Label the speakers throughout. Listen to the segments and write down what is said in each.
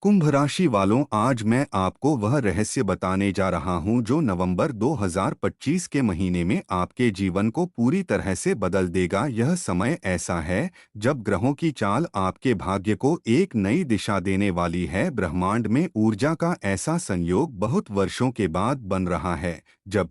Speaker 1: कुंभ राशि वालों, आज मैं आपको वह रहस्य बताने जा रहा हूं जो नवंबर 2025 के महीने में आपके जीवन को पूरी तरह से बदल देगा। यह समय ऐसा है जब ग्रहों की चाल आपके भाग्य को एक नई दिशा देने वाली है। ब्रह्मांड में ऊर्जा का ऐसा संयोग बहुत वर्षों के बाद बन रहा है जब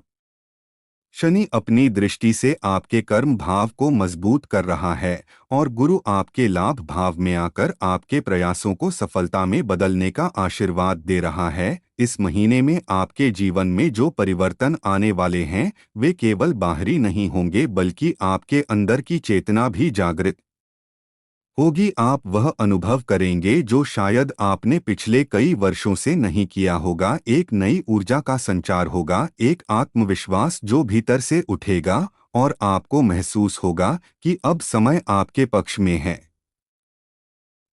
Speaker 1: शनि अपनी दृष्टि से आपके कर्म भाव को मजबूत कर रहा है और गुरु आपके लाभ भाव में आकर आपके प्रयासों को सफलता में बदलने का आशीर्वाद दे रहा है। इस महीने में आपके जीवन में जो परिवर्तन आने वाले हैं वे केवल बाहरी नहीं होंगे बल्कि आपके अंदर की चेतना भी जागृत होगी। आप वह अनुभव करेंगे जो शायद आपने पिछले कई वर्षों से नहीं किया होगा। एक नई ऊर्जा का संचार होगा, एक आत्मविश्वास जो भीतर से उठेगा और आपको महसूस होगा कि अब समय आपके पक्ष में है।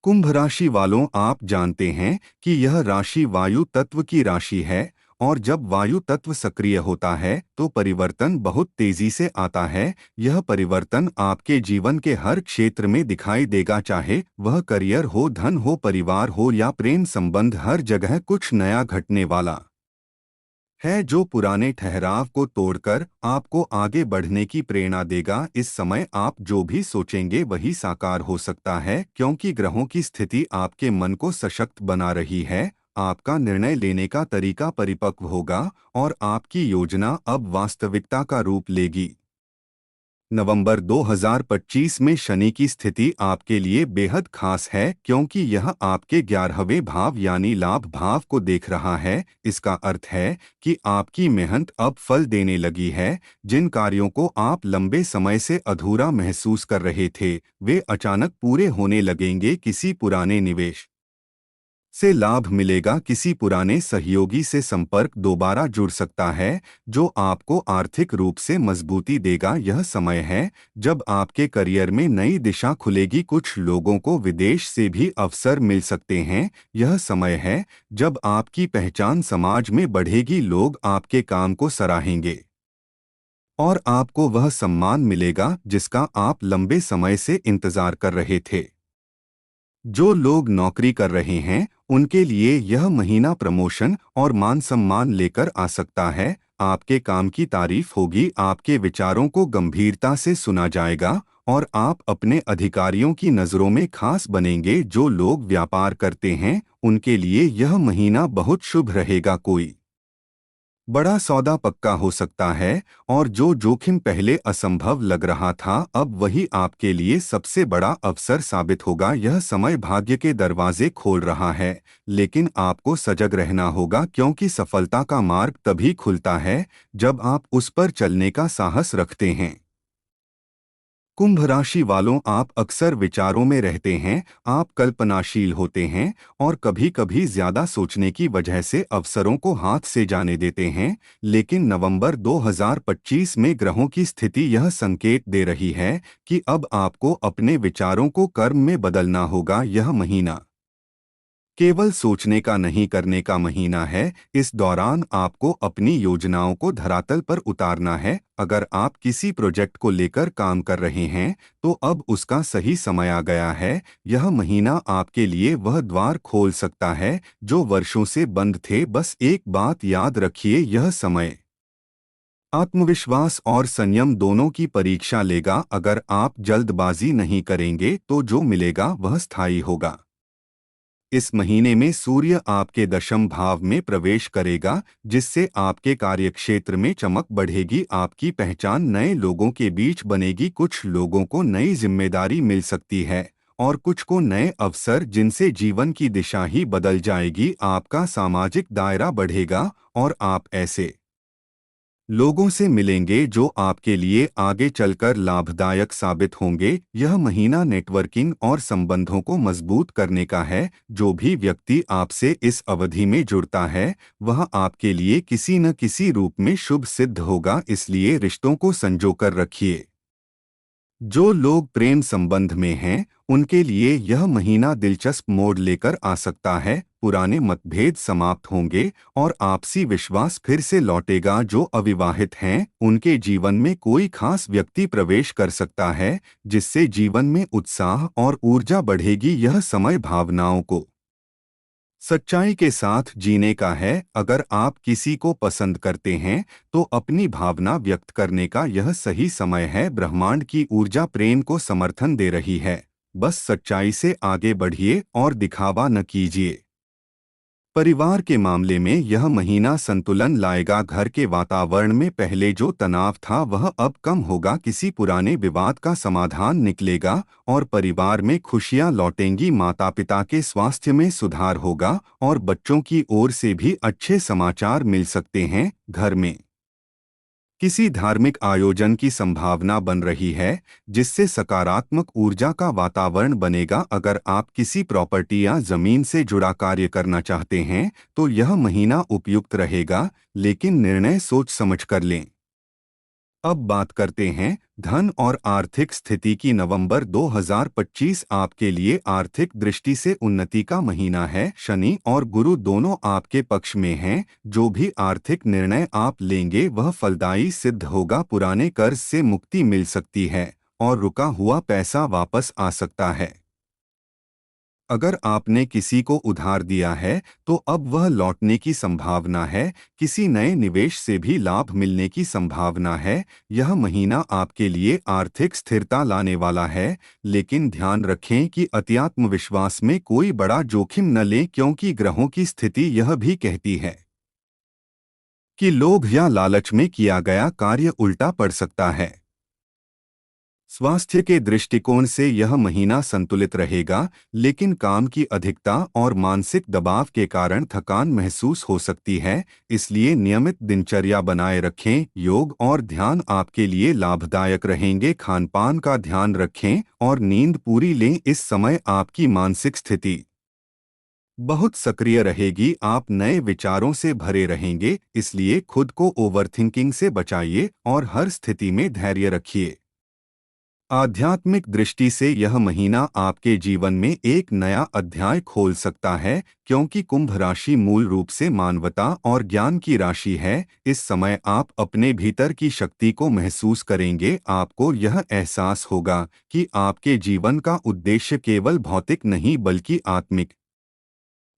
Speaker 1: कुंभ राशि वालों, आप जानते हैं कि यह राशि वायु तत्व की राशि है और जब वायु तत्व सक्रिय होता है तो परिवर्तन बहुत तेजी से आता है। यह परिवर्तन आपके जीवन के हर क्षेत्र में दिखाई देगा, चाहे वह करियर हो, धन हो, परिवार हो या प्रेम संबंध। हर जगह कुछ नया घटने वाला है जो पुराने ठहराव को तोड़कर आपको आगे बढ़ने की प्रेरणा देगा। इस समय आप जो भी सोचेंगे वही साकार हो सकता है क्योंकि ग्रहों की स्थिति आपके मन को सशक्त बना रही है। आपका निर्णय लेने का तरीका परिपक्व होगा और आपकी योजना अब वास्तविकता का रूप लेगी। नवंबर 2025 में शनि की स्थिति आपके लिए बेहद खास है क्योंकि यह आपके 11वें भाव यानी लाभ भाव को देख रहा है। इसका अर्थ है कि आपकी मेहनत अब फल देने लगी है। जिन कार्यों को आप लंबे समय से अधूरा महसूस कर रहे थे वे अचानक पूरे होने लगेंगे। किसी पुराने निवेश से लाभ मिलेगा, किसी पुराने सहयोगी से संपर्क दोबारा जुड़ सकता है जो आपको आर्थिक रूप से मजबूती देगा। यह समय है जब आपके करियर में नई दिशा खुलेगी, कुछ लोगों को विदेश से भी अवसर मिल सकते हैं। यह समय है जब आपकी पहचान समाज में बढ़ेगी, लोग आपके काम को सराहेंगे और आपको वह सम्मान मिलेगा जिसका आप लंबे समय से इंतजार कर रहे थे। जो लोग नौकरी कर रहे हैं उनके लिए यह महीना प्रमोशन और मान सम्मान लेकर आ सकता है। आपके काम की तारीफ होगी, आपके विचारों को गंभीरता से सुना जाएगा और आप अपने अधिकारियों की नज़रों में खास बनेंगे। जो लोग व्यापार करते हैं उनके लिए यह महीना बहुत शुभ रहेगा। कोई बड़ा सौदा पक्का हो सकता है और जो जोखिम पहले असंभव लग रहा था अब वही आपके लिए सबसे बड़ा अवसर साबित होगा। यह समय भाग्य के दरवाजे खोल रहा है लेकिन आपको सजग रहना होगा क्योंकि सफलता का मार्ग तभी खुलता है जब आप उस पर चलने का साहस रखते हैं। कुंभ राशि वालों, आप अक्सर विचारों में रहते हैं, आप कल्पनाशील होते हैं और कभी-कभी ज्यादा सोचने की वजह से अवसरों को हाथ से जाने देते हैं। लेकिन नवंबर 2025 में ग्रहों की स्थिति यह संकेत दे रही है कि अब आपको अपने विचारों को कर्म में बदलना होगा। यह महीना केवल सोचने का नहीं, करने का महीना है। इस दौरान आपको अपनी योजनाओं को धरातल पर उतारना है। अगर आप किसी प्रोजेक्ट को लेकर काम कर रहे हैं तो अब उसका सही समय आ गया है। यह महीना आपके लिए वह द्वार खोल सकता है जो वर्षों से बंद थे। बस एक बात याद रखिए, यह समय आत्मविश्वास और संयम दोनों की परीक्षा लेगा। अगर आप जल्दबाजी नहीं करेंगे तो जो मिलेगा वह स्थायी होगा। इस महीने में सूर्य आपके दशम भाव में प्रवेश करेगा जिससे आपके कार्यक्षेत्र में चमक बढ़ेगी, आपकी पहचान नए लोगों के बीच बनेगी। कुछ लोगों को नई जिम्मेदारी मिल सकती है और कुछ को नए अवसर जिनसे जीवन की दिशा ही बदल जाएगी। आपका सामाजिक दायरा बढ़ेगा और आप ऐसे लोगों से मिलेंगे जो आपके लिए आगे चलकर लाभदायक साबित होंगे। यह महीना नेटवर्किंग और संबंधों को मजबूत करने का है। जो भी व्यक्ति आपसे इस अवधि में जुड़ता है वह आपके लिए किसी न किसी रूप में शुभ सिद्ध होगा, इसलिए रिश्तों को संजोकर रखिए। जो लोग प्रेम संबंध में हैं उनके लिए यह महीना दिलचस्प मोड़ लेकर आ सकता है। पुराने मतभेद समाप्त होंगे और आपसी विश्वास फिर से लौटेगा। जो अविवाहित हैं उनके जीवन में कोई खास व्यक्ति प्रवेश कर सकता है जिससे जीवन में उत्साह और ऊर्जा बढ़ेगी। यह समय भावनाओं को सच्चाई के साथ जीने का है। अगर आप किसी को पसंद करते हैं तो अपनी भावना व्यक्त करने का यह सही समय है। ब्रह्मांड की ऊर्जा प्रेम को समर्थन दे रही है। बस सच्चाई से आगे बढ़िए और दिखावा न कीजिए। परिवार के मामले में यह महीना संतुलन लाएगा। घर के वातावरण में पहले जो तनाव था वह अब कम होगा। किसी पुराने विवाद का समाधान निकलेगा और परिवार में खुशियां लौटेंगी। माता पिता के स्वास्थ्य में सुधार होगा और बच्चों की ओर से भी अच्छे समाचार मिल सकते हैं। घर में किसी धार्मिक आयोजन की संभावना बन रही है जिससे सकारात्मक ऊर्जा का वातावरण बनेगा। अगर आप किसी प्रॉपर्टी या जमीन से जुड़ा कार्य करना चाहते हैं तो यह महीना उपयुक्त रहेगा, लेकिन निर्णय सोच समझ कर लें। अब बात करते हैं धन और आर्थिक स्थिति की। नवंबर 2025 आपके लिए आर्थिक दृष्टि से उन्नति का महीना है। शनि और गुरु दोनों आपके पक्ष में हैं। जो भी आर्थिक निर्णय आप लेंगे वह फलदायी सिद्ध होगा। पुराने कर्ज से मुक्ति मिल सकती है और रुका हुआ पैसा वापस आ सकता है। अगर आपने किसी को उधार दिया है तो अब वह लौटने की संभावना है। किसी नए निवेश से भी लाभ मिलने की संभावना है। यह महीना आपके लिए आर्थिक स्थिरता लाने वाला है, लेकिन ध्यान रखें कि अत्यात्म विश्वास में कोई बड़ा जोखिम न लें, क्योंकि ग्रहों की स्थिति यह भी कहती है कि लोभ या लालच में किया गया कार्य उल्टा पड़ सकता है। स्वास्थ्य के दृष्टिकोण से यह महीना संतुलित रहेगा, लेकिन काम की अधिकता और मानसिक दबाव के कारण थकान महसूस हो सकती है। इसलिए नियमित दिनचर्या बनाए रखें। योग और ध्यान आपके लिए लाभदायक रहेंगे। खानपान का ध्यान रखें और नींद पूरी लें। इस समय आपकी मानसिक स्थिति बहुत सक्रिय रहेगी। आप नए विचारों से भरे रहेंगे, इसलिए खुद को ओवरथिंकिंग से बचाइए और हर स्थिति में धैर्य रखिए। आध्यात्मिक दृष्टि से यह महीना आपके जीवन में एक नया अध्याय खोल सकता है, क्योंकि कुंभ राशि मूल रूप से मानवता और ज्ञान की राशि है। इस समय आप अपने भीतर की शक्ति को महसूस करेंगे। आपको यह एहसास होगा कि आपके जीवन का उद्देश्य केवल भौतिक नहीं बल्कि आत्मिक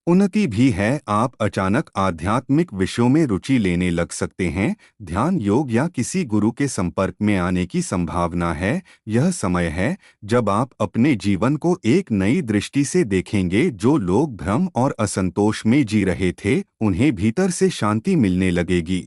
Speaker 1: उन्नति भी है। आप अचानक आध्यात्मिक विषयों में रुचि लेने लग सकते हैं। ध्यान, योग या किसी गुरु के संपर्क में आने की संभावना है। यह समय है जब आप अपने जीवन को एक नई दृष्टि से देखेंगे। जो लोग भ्रम और असंतोष में जी रहे थे, उन्हें भीतर से शांति मिलने लगेगी।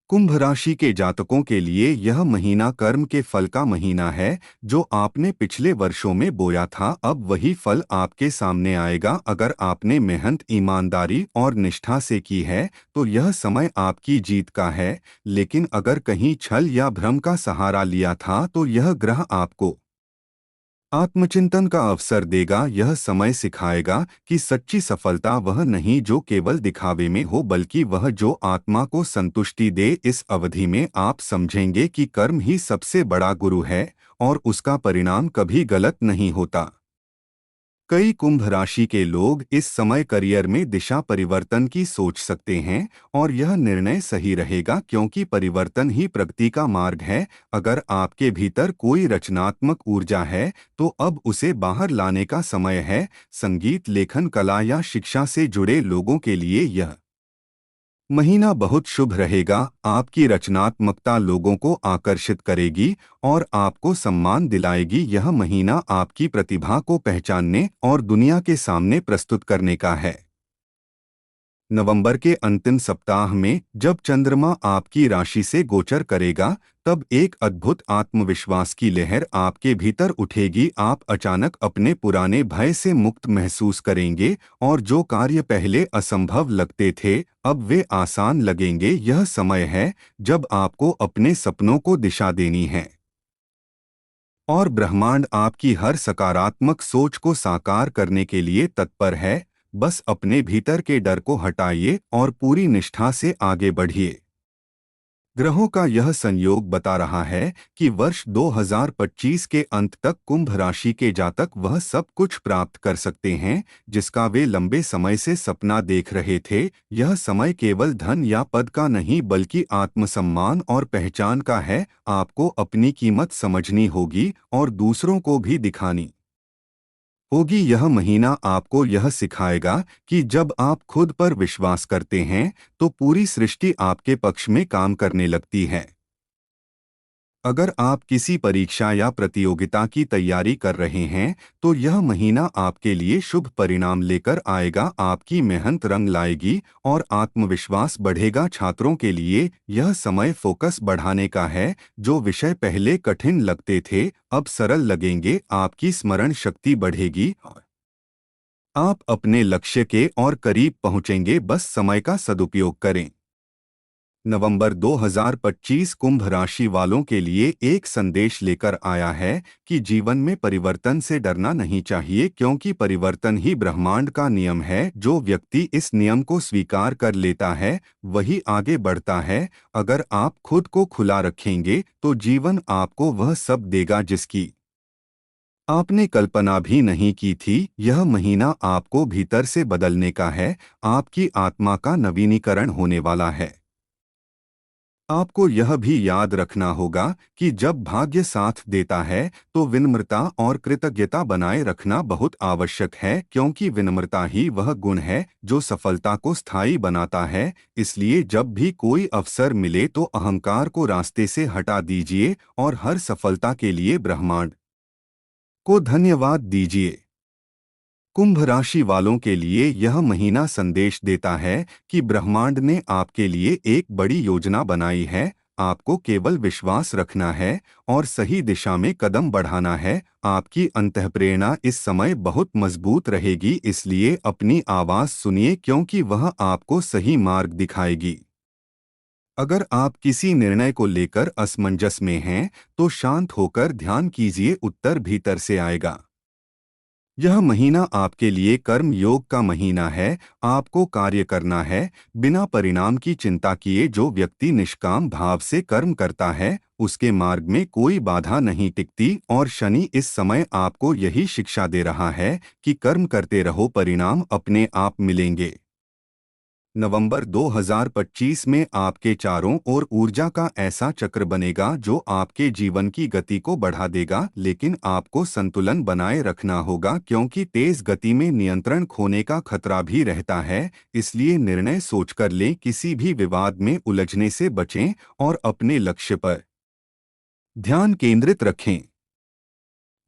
Speaker 1: कुंभ राशि के जातकों के लिए यह महीना कर्म के फल का महीना है। जो आपने पिछले वर्षों में बोया था, अब वही फल आपके सामने आएगा। अगर आपने मेहनत, ईमानदारी और निष्ठा से की है तो यह समय आपकी जीत का है। लेकिन अगर कहीं छल या भ्रम का सहारा लिया था तो यह ग्रह आपको आत्मचिंतन का अवसर देगा। यह समय सिखाएगा कि सच्ची सफलता वह नहीं जो केवल दिखावे में हो, बल्कि वह जो आत्मा को संतुष्टि दे। इस अवधि में आप समझेंगे कि कर्म ही सबसे बड़ा गुरु है और उसका परिणाम कभी गलत नहीं होता। कई कुंभ राशि के लोग इस समय करियर में दिशा परिवर्तन की सोच सकते हैं और यह निर्णय सही रहेगा, क्योंकि परिवर्तन ही प्रगति का मार्ग है। अगर आपके भीतर कोई रचनात्मक ऊर्जा है तो अब उसे बाहर लाने का समय है। संगीत, लेखन, कला या शिक्षा से जुड़े लोगों के लिए यह महीना बहुत शुभ रहेगा। आपकी रचनात्मकता लोगों को आकर्षित करेगी और आपको सम्मान दिलाएगी। यह महीना आपकी प्रतिभा को पहचानने और दुनिया के सामने प्रस्तुत करने का है। नवंबर के अंतिम सप्ताह में जब चंद्रमा आपकी राशि से गोचर करेगा, तब एक अद्भुत आत्मविश्वास की लहर आपके भीतर उठेगी। आप अचानक अपने पुराने भय से मुक्त महसूस करेंगे और जो कार्य पहले असंभव लगते थे, अब वे आसान लगेंगे। यह समय है जब आपको अपने सपनों को दिशा देनी है और ब्रह्मांड आपकी हर सकारात्मक सोच को साकार करने के लिए तत्पर है। बस अपने भीतर के डर को हटाइए और पूरी निष्ठा से आगे बढ़िए। ग्रहों का यह संयोग बता रहा है कि वर्ष 2025 के अंत तक कुंभ राशि के जातक वह सब कुछ प्राप्त कर सकते हैं जिसका वे लंबे समय से सपना देख रहे थे। यह समय केवल धन या पद का नहीं बल्कि आत्मसम्मान और पहचान का है। आपको अपनी कीमत समझनी होगी और दूसरों को भी दिखानी होगी। यह महीना आपको यह सिखाएगा कि जब आप खुद पर विश्वास करते हैं तो पूरी सृष्टि आपके पक्ष में काम करने लगती है। अगर आप किसी परीक्षा या प्रतियोगिता की तैयारी कर रहे हैं तो यह महीना आपके लिए शुभ परिणाम लेकर आएगा। आपकी मेहनत रंग लाएगी और आत्मविश्वास बढ़ेगा। छात्रों के लिए यह समय फोकस बढ़ाने का है। जो विषय पहले कठिन लगते थे अब सरल लगेंगे। आपकी स्मरण शक्ति बढ़ेगी। आप अपने लक्ष्य के और करीब पहुंचेंगे। बस समय का सदुपयोग करें। नवंबर 2025 कुंभ राशि वालों के लिए एक संदेश लेकर आया है कि जीवन में परिवर्तन से डरना नहीं चाहिए, क्योंकि परिवर्तन ही ब्रह्मांड का नियम है। जो व्यक्ति इस नियम को स्वीकार कर लेता है वही आगे बढ़ता है। अगर आप खुद को खुला रखेंगे तो जीवन आपको वह सब देगा जिसकी आपने कल्पना भी नहीं की थी। यह महीना आपको भीतर से बदलने का है। आपकी आत्मा का नवीनीकरण होने वाला है। आपको यह भी याद रखना होगा कि जब भाग्य साथ देता है तो विनम्रता और कृतज्ञता बनाए रखना बहुत आवश्यक है, क्योंकि विनम्रता ही वह गुण है जो सफलता को स्थायी बनाता है। इसलिए जब भी कोई अवसर मिले तो अहंकार को रास्ते से हटा दीजिए और हर सफलता के लिए ब्रह्मांड को धन्यवाद दीजिए। कुंभ राशि वालों के लिए यह महीना संदेश देता है कि ब्रह्मांड ने आपके लिए एक बड़ी योजना बनाई है। आपको केवल विश्वास रखना है और सही दिशा में कदम बढ़ाना है। आपकी अंतःप्रेरणा इस समय बहुत मजबूत रहेगी, इसलिए अपनी आवाज सुनिए, क्योंकि वह आपको सही मार्ग दिखाएगी। अगर आप किसी निर्णय को लेकर असमंजस में हैं तो शांत होकर ध्यान कीजिए, उत्तर भीतर से आएगा। यह महीना आपके लिए कर्म योग का महीना है। आपको कार्य करना है बिना परिणाम की चिंता किए। जो व्यक्ति निष्काम भाव से कर्म करता है उसके मार्ग में कोई बाधा नहीं टिकती, और शनि इस समय आपको यही शिक्षा दे रहा है कि कर्म करते रहो, परिणाम अपने आप मिलेंगे। नवंबर 2025 में आपके चारों ओर ऊर्जा का ऐसा चक्र बनेगा जो आपके जीवन की गति को बढ़ा देगा, लेकिन आपको संतुलन बनाए रखना होगा, क्योंकि तेज गति में नियंत्रण खोने का खतरा भी रहता है। इसलिए निर्णय सोचकर लें, किसी भी विवाद में उलझने से बचें और अपने लक्ष्य पर ध्यान केंद्रित रखें।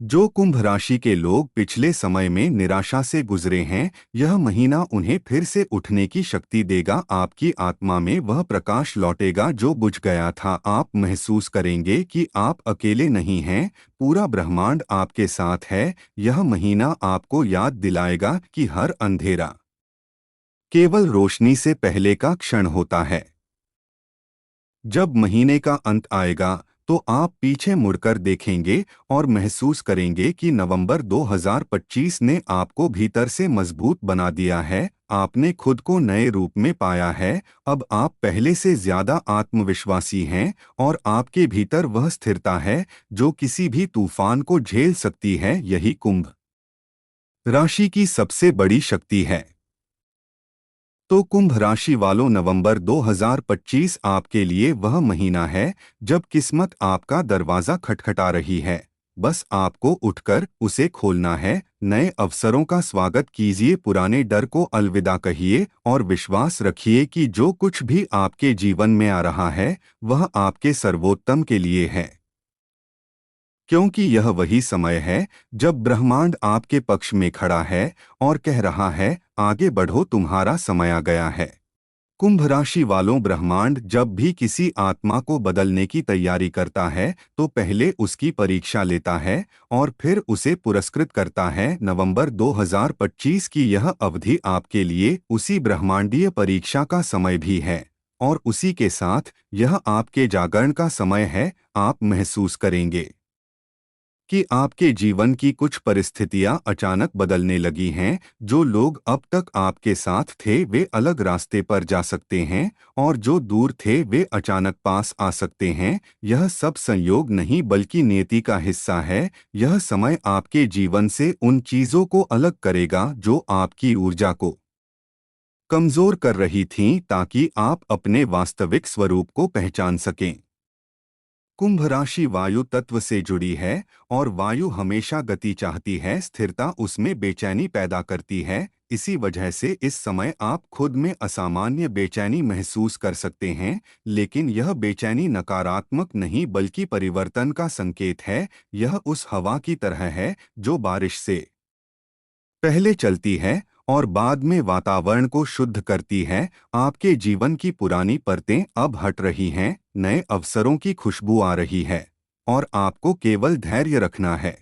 Speaker 1: जो कुंभ राशि के लोग पिछले समय में निराशा से गुजरे हैं, यह महीना उन्हें फिर से उठने की शक्ति देगा। आपकी आत्मा में वह प्रकाश लौटेगा जो बुझ गया था। आप महसूस करेंगे कि आप अकेले नहीं हैं, पूरा ब्रह्मांड आपके साथ है। यह महीना आपको याद दिलाएगा कि हर अंधेरा केवल रोशनी से पहले का क्षण होता है। जब महीने का अंत आएगा तो आप पीछे मुड़कर देखेंगे और महसूस करेंगे कि नवंबर 2025 ने आपको भीतर से मजबूत बना दिया है। आपने खुद को नए रूप में पाया है। अब आप पहले से ज्यादा आत्मविश्वासी हैं और आपके भीतर वह स्थिरता है जो किसी भी तूफान को झेल सकती है। यही कुंभ राशि की सबसे बड़ी शक्ति है। तो कुंभ राशि वालों, नवंबर 2025 आपके लिए वह महीना है जब किस्मत आपका दरवाजा खटखटा रही है। बस आपको उठकर उसे खोलना है। नए अवसरों का स्वागत कीजिए, पुराने डर को अलविदा कहिए और विश्वास रखिए कि जो कुछ भी आपके जीवन में आ रहा है वह आपके सर्वोत्तम के लिए है, क्योंकि यह वही समय है जब ब्रह्मांड आपके पक्ष में खड़ा है और कह रहा है, आगे बढ़ो, तुम्हारा समय आ गया है। कुंभ राशि वालों, ब्रह्मांड जब भी किसी आत्मा को बदलने की तैयारी करता है तो पहले उसकी परीक्षा लेता है और फिर उसे पुरस्कृत करता है। नवंबर 2025 की यह अवधि आपके लिए उसी ब्रह्मांडीय परीक्षा का समय भी है, और उसी के साथ यह आपके जागरण का समय है। आप महसूस करेंगे कि आपके जीवन की कुछ परिस्थितियां अचानक बदलने लगी हैं। जो लोग अब तक आपके साथ थे वे अलग रास्ते पर जा सकते हैं, और जो दूर थे वे अचानक पास आ सकते हैं। यह सब संयोग नहीं बल्कि नियति का हिस्सा है। यह समय आपके जीवन से उन चीजों को अलग करेगा जो आपकी ऊर्जा को कमजोर कर रही थीं, ताकि आप अपने वास्तविक स्वरूप को पहचान सकें। कुंभ राशि वायु तत्व से जुड़ी है और वायु हमेशा गति चाहती है, स्थिरता उसमें बेचैनी पैदा करती है। इसी वजह से इस समय आप खुद में असामान्य बेचैनी महसूस कर सकते हैं, लेकिन यह बेचैनी नकारात्मक नहीं बल्कि परिवर्तन का संकेत है। यह उस हवा की तरह है जो बारिश से पहले चलती है और बाद में वातावरण को शुद्ध करती है। आपके जीवन की पुरानी परतें अब हट रही हैं, नए अवसरों की खुशबू आ रही है और आपको केवल धैर्य रखना है।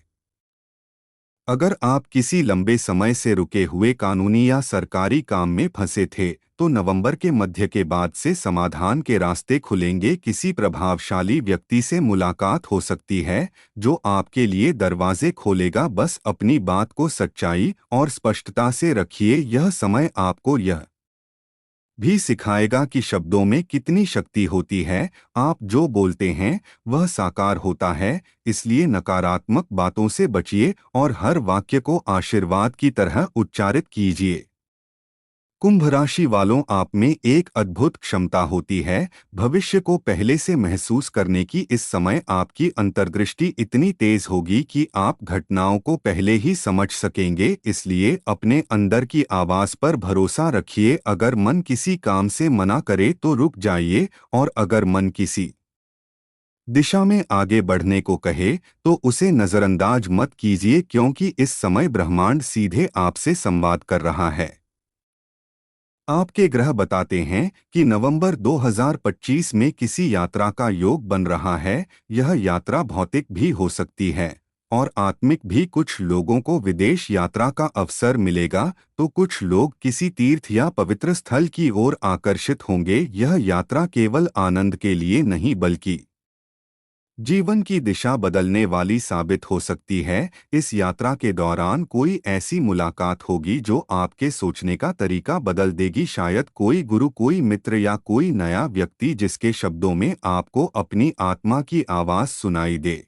Speaker 1: अगर आप किसी लंबे समय से रुके हुए कानूनी या सरकारी काम में फंसे थे, तो नवंबर के मध्य के बाद से समाधान के रास्ते खुलेंगे। किसी प्रभावशाली व्यक्ति से मुलाकात हो सकती है जो आपके लिए दरवाजे खोलेगा। बस अपनी बात को सच्चाई और स्पष्टता से रखिए। यह समय आपको यह भी सिखाएगा कि शब्दों में कितनी शक्ति होती है। आप जो बोलते हैं वह साकार होता है, इसलिए नकारात्मक बातों से बचिए और हर वाक्य को आशीर्वाद की तरह उच्चारित कीजिए। कुंभ राशि वालों, आप में एक अद्भुत क्षमता होती है भविष्य को पहले से महसूस करने की। इस समय आपकी अंतर्दृष्टि इतनी तेज होगी कि आप घटनाओं को पहले ही समझ सकेंगे, इसलिए अपने अंदर की आवाज पर भरोसा रखिए। अगर मन किसी काम से मना करे तो रुक जाइए और अगर मन किसी दिशा में आगे बढ़ने को कहे तो उसे नजरअंदाज मत कीजिए, क्योंकि इस समय ब्रह्मांड सीधे आपसे संवाद कर रहा है। आपके ग्रह बताते हैं कि नवंबर 2025 में किसी यात्रा का योग बन रहा है। यह यात्रा भौतिक भी हो सकती है और आत्मिक भी। कुछ लोगों को विदेश यात्रा का अवसर मिलेगा तो कुछ लोग किसी तीर्थ या पवित्र स्थल की ओर आकर्षित होंगे। यह यात्रा केवल आनंद के लिए नहीं बल्कि जीवन की दिशा बदलने वाली साबित हो सकती है। इस यात्रा के दौरान कोई ऐसी मुलाकात होगी जो आपके सोचने का तरीका बदल देगी। शायद कोई गुरु, कोई मित्र या कोई नया व्यक्ति जिसके शब्दों में आपको अपनी आत्मा की आवाज सुनाई दे।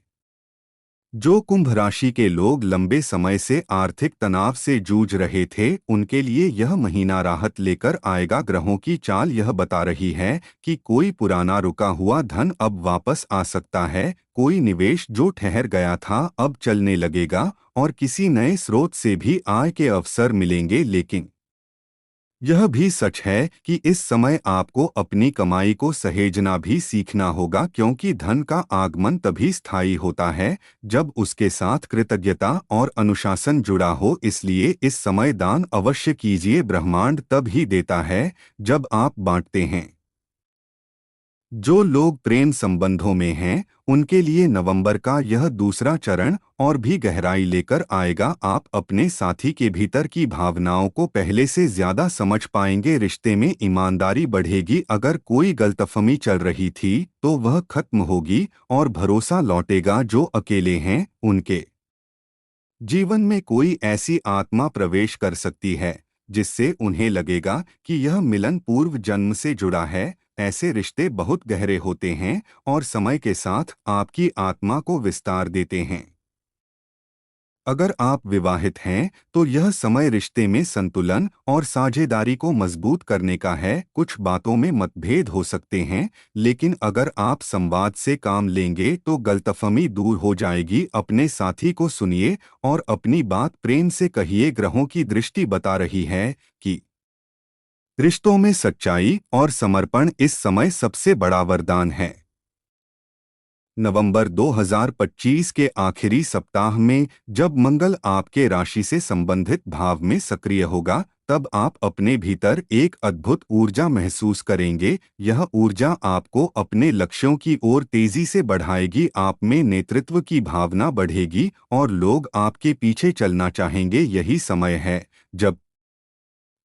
Speaker 1: जो कुंभ राशि के लोग लंबे समय से आर्थिक तनाव से जूझ रहे थे, उनके लिए यह महीना राहत लेकर आएगा। ग्रहों की चाल यह बता रही है कि कोई पुराना रुका हुआ धन अब वापस आ सकता है। कोई निवेश जो ठहर गया था अब चलने लगेगा और किसी नए स्रोत से भी आय के अवसर मिलेंगे। लेकिन यह भी सच है कि इस समय आपको अपनी कमाई को सहेजना भी सीखना होगा, क्योंकि धन का आगमन तभी स्थायी होता है जब उसके साथ कृतज्ञता और अनुशासन जुड़ा हो। इसलिए इस समय दान अवश्य कीजिए। ब्रह्मांड तब ही देता है जब आप बांटते हैं। जो लोग प्रेम संबंधों में हैं, उनके लिए नवंबर का यह दूसरा चरण और भी गहराई लेकर आएगा। आप अपने साथी के भीतर की भावनाओं को पहले से ज्यादा समझ पाएंगे। रिश्ते में ईमानदारी बढ़ेगी। अगर कोई गलतफहमी चल रही थी तो वह खत्म होगी और भरोसा लौटेगा। जो अकेले हैं, उनके जीवन में कोई ऐसी आत्मा प्रवेश कर सकती है जिससे उन्हें लगेगा कि यह मिलन पूर्व जन्म से जुड़ा है। ऐसे रिश्ते बहुत गहरे होते हैं और समय के साथ आपकी आत्मा को विस्तार देते हैं। अगर आप विवाहित हैं तो यह समय रिश्ते में संतुलन और साझेदारी को मजबूत करने का है। कुछ बातों में मतभेद हो सकते हैं, लेकिन अगर आप संवाद से काम लेंगे तो गलतफहमी दूर हो जाएगी। अपने साथी को सुनिए और अपनी बात प्रेम से कहिए। ग्रहों की दृष्टि बता रही है कि रिश्तों में सच्चाई और समर्पण इस समय सबसे बड़ा वरदान है। नवंबर 2025 के आखिरी सप्ताह में जब मंगल आपके राशि से संबंधित भाव में सक्रिय होगा, तब आप अपने भीतर एक अद्भुत ऊर्जा महसूस करेंगे। यह ऊर्जा आपको अपने लक्ष्यों की ओर तेजी से बढ़ाएगी। आप में नेतृत्व की भावना बढ़ेगी और लोग आपके पीछे चलना चाहेंगे। यही समय है जब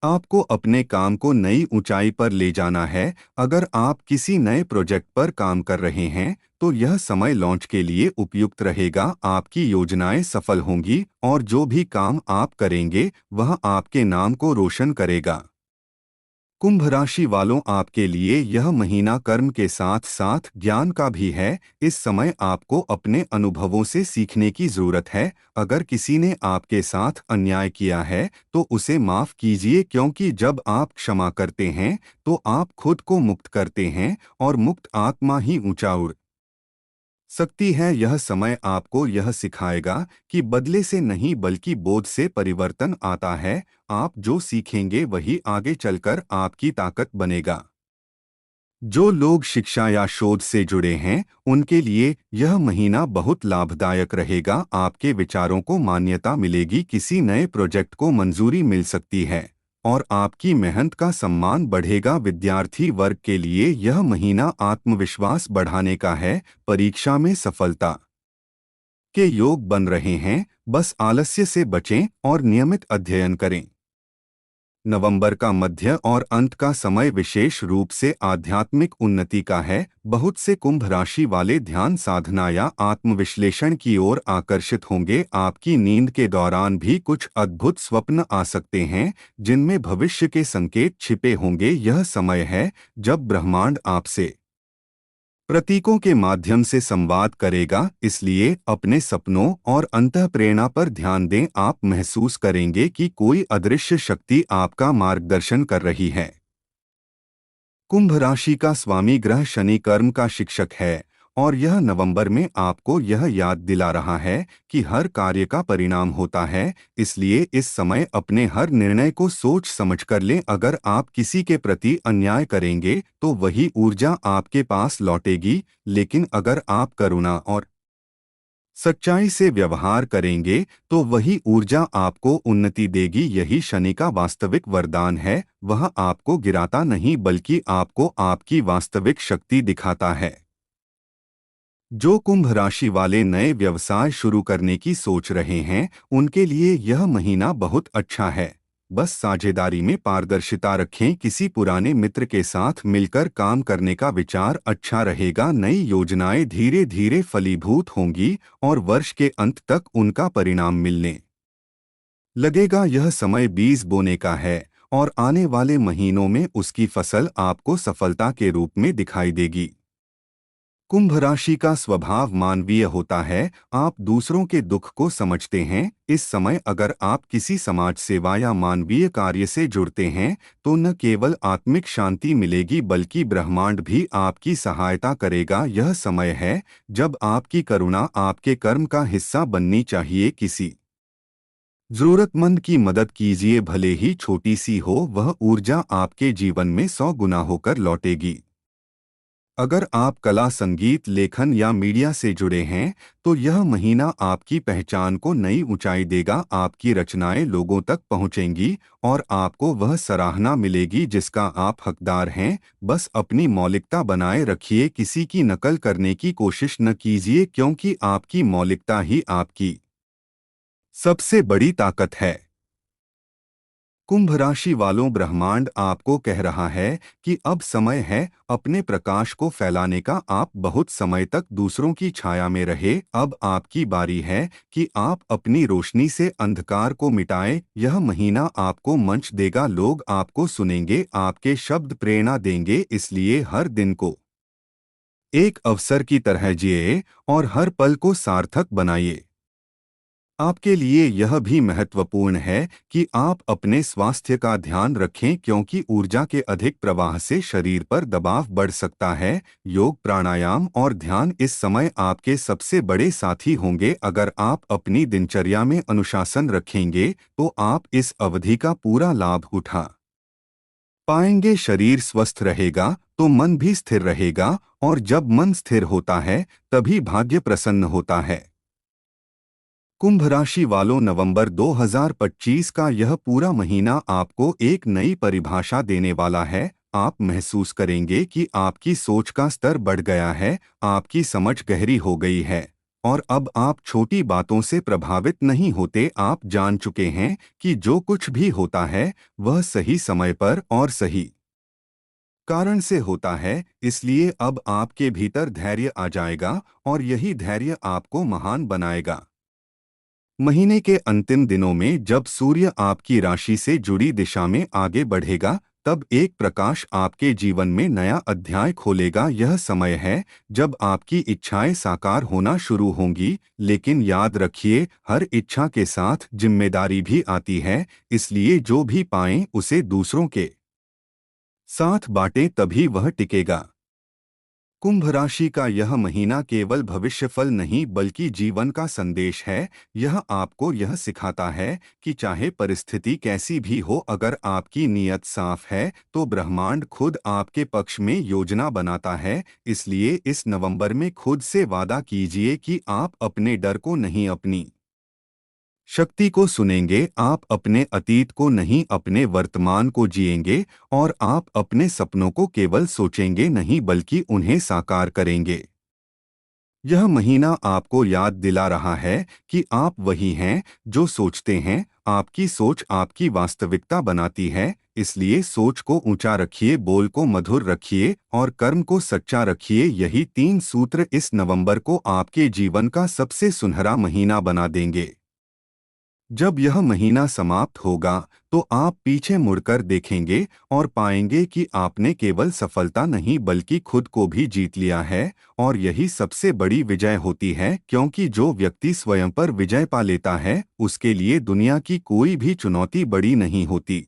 Speaker 1: आपको अपने काम को नई ऊंचाई पर ले जाना है। अगर आप किसी नए प्रोजेक्ट पर काम कर रहे हैं तो यह समय लॉन्च के लिए उपयुक्त रहेगा। आपकी योजनाएं सफल होंगी और जो भी काम आप करेंगे वह आपके नाम को रोशन करेगा। कुंभ राशि वालों, आपके लिए यह महीना कर्म के साथ साथ ज्ञान का भी है। इस समय आपको अपने अनुभवों से सीखने की जरूरत है। अगर किसी ने आपके साथ अन्याय किया है तो उसे माफ कीजिए, क्योंकि जब आप क्षमा करते हैं तो आप खुद को मुक्त करते हैं और मुक्त आत्मा ही ऊंचा उड़ सकती है। यह समय आपको यह सिखाएगा कि बदले से नहीं बल्कि बोझ से परिवर्तन आता है। आप जो सीखेंगे वही आगे चलकर आपकी ताकत बनेगा। जो लोग शिक्षा या शोध से जुड़े हैं, उनके लिए यह महीना बहुत लाभदायक रहेगा। आपके विचारों को मान्यता मिलेगी, किसी नए प्रोजेक्ट को मंजूरी मिल सकती है और आपकी मेहनत का सम्मान बढ़ेगा। विद्यार्थी वर्ग के लिए यह महीना आत्मविश्वास बढ़ाने का है। परीक्षा में सफलता के योग बन रहे हैं। बस आलस्य से बचें और नियमित अध्ययन करें। नवंबर का मध्य और अंत का समय विशेष रूप से आध्यात्मिक उन्नति का है। बहुत से कुंभ राशि वाले ध्यान साधना या आत्मविश्लेषण की ओर आकर्षित होंगे। आपकी नींद के दौरान भी कुछ अद्भुत स्वप्न आ सकते हैं, जिनमें भविष्य के संकेत छिपे होंगे। यह समय है जब ब्रह्मांड आपसे प्रतीकों के माध्यम से संवाद करेगा, इसलिए अपने सपनों और अंतःप्रेरणा पर ध्यान दें। आप महसूस करेंगे कि कोई अदृश्य शक्ति आपका मार्गदर्शन कर रही है। कुंभ राशि का स्वामी ग्रह शनि कर्म का शिक्षक है और यह नवंबर में आपको यह याद दिला रहा है कि हर कार्य का परिणाम होता है। इसलिए इस समय अपने हर निर्णय को सोच समझ कर लें। अगर आप किसी के प्रति अन्याय करेंगे तो वही ऊर्जा आपके पास लौटेगी, लेकिन अगर आप करुणा और सच्चाई से व्यवहार करेंगे तो वही ऊर्जा आपको उन्नति देगी। यही शनि का वास्तविक वरदान है। वह आपको गिराता नहीं बल्कि आपको आपकी वास्तविक शक्ति दिखाता है। जो कुंभ राशि वाले नए व्यवसाय शुरू करने की सोच रहे हैं, उनके लिए यह महीना बहुत अच्छा है। बस साझेदारी में पारदर्शिता रखें। किसी पुराने मित्र के साथ मिलकर काम करने का विचार अच्छा रहेगा। नई योजनाएं धीरे धीरे फलीभूत होंगी और वर्ष के अंत तक उनका परिणाम मिलने लगेगा। यह समय बीज बोने का है और आने वाले महीनों में उसकी फसल आपको सफलता के रूप में दिखाई देगी। कुंभ राशि का स्वभाव मानवीय होता है। आप दूसरों के दुख को समझते हैं। इस समय अगर आप किसी समाज सेवा या मानवीय कार्य से जुड़ते हैं तो न केवल आत्मिक शांति मिलेगी बल्कि ब्रह्मांड भी आपकी सहायता करेगा। यह समय है जब आपकी करुणा आपके कर्म का हिस्सा बननी चाहिए। किसी जरूरतमंद की मदद कीजिए, भले ही छोटी सी हो। वह ऊर्जा आपके जीवन में 100 गुना होकर लौटेगी। अगर आप कला, संगीत, लेखन या मीडिया से जुड़े हैं तो यह महीना आपकी पहचान को नई ऊंचाई देगा। आपकी रचनाएं लोगों तक पहुंचेंगी और आपको वह सराहना मिलेगी जिसका आप हकदार हैं। बस अपनी मौलिकता बनाए रखिए। किसी की नकल करने की कोशिश न कीजिए, क्योंकि आपकी मौलिकता ही आपकी सबसे बड़ी ताकत है। कुंभ राशि वालों, ब्रह्मांड आपको कह रहा है कि अब समय है अपने प्रकाश को फैलाने का। आप बहुत समय तक दूसरों की छाया में रहे, अब आपकी बारी है कि आप अपनी रोशनी से अंधकार को मिटाएं। यह महीना आपको मंच देगा। लोग आपको सुनेंगे, आपके शब्द प्रेरणा देंगे। इसलिए हर दिन को एक अवसर की तरह जिए और हर पल को सार्थक बनाइए। आपके लिए यह भी महत्वपूर्ण है कि आप अपने स्वास्थ्य का ध्यान रखें, क्योंकि ऊर्जा के अधिक प्रवाह से शरीर पर दबाव बढ़ सकता है। योग, प्राणायाम और ध्यान इस समय आपके सबसे बड़े साथी होंगे। अगर आप अपनी दिनचर्या में अनुशासन रखेंगे तो आप इस अवधि का पूरा लाभ उठा पाएंगे। शरीर स्वस्थ रहेगा तो मन भी स्थिर रहेगा और जब मन स्थिर होता है तभी भाग्य प्रसन्न होता है। कुंभ राशि वालों, नवंबर 2025 का यह पूरा महीना आपको एक नई परिभाषा देने वाला है। आप महसूस करेंगे कि आपकी सोच का स्तर बढ़ गया है, आपकी समझ गहरी हो गई है और अब आप छोटी बातों से प्रभावित नहीं होते। आप जान चुके हैं कि जो कुछ भी होता है वह सही समय पर और सही कारण से होता है। इसलिए अब आपके भीतर धैर्य आ जाएगा और यही धैर्य आपको महान बनाएगा। महीने के अंतिम दिनों में जब सूर्य आपकी राशि से जुड़ी दिशा में आगे बढ़ेगा, तब एक प्रकाश आपके जीवन में नया अध्याय खोलेगा। यह समय है जब आपकी इच्छाएं साकार होना शुरू होंगी, लेकिन याद रखिए, हर इच्छा के साथ जिम्मेदारी भी आती है। इसलिए जो भी पाएं उसे दूसरों के साथ बांटें, तभी वह टिकेगा। कुंभ राशि का यह महीना केवल भविष्यफल नहीं बल्कि जीवन का संदेश है। यह आपको यह सिखाता है कि चाहे परिस्थिति कैसी भी हो, अगर आपकी नीयत साफ है तो ब्रह्मांड खुद आपके पक्ष में योजना बनाता है। इसलिए इस नवंबर में खुद से वादा कीजिए कि आप अपने डर को नहीं, अपनी शक्ति को सुनेंगे। आप अपने अतीत को नहीं, अपने वर्तमान को जिएंगे और आप अपने सपनों को केवल सोचेंगे नहीं बल्कि उन्हें साकार करेंगे। यह महीना आपको याद दिला रहा है कि आप वही हैं जो सोचते हैं। आपकी सोच आपकी वास्तविकता बनाती है। इसलिए सोच को ऊंचा रखिए, बोल को मधुर रखिए और कर्म को सच्चा रखिए। यही 3 सूत्र इस नवंबर को आपके जीवन का सबसे सुनहरा महीना बना देंगे। जब यह महीना समाप्त होगा तो आप पीछे मुड़कर देखेंगे और पाएंगे कि आपने केवल सफलता नहीं बल्कि खुद को भी जीत लिया है। और यही सबसे बड़ी विजय होती है, क्योंकि जो व्यक्ति स्वयं पर विजय पा लेता है उसके लिए दुनिया की कोई भी चुनौती बड़ी नहीं होती।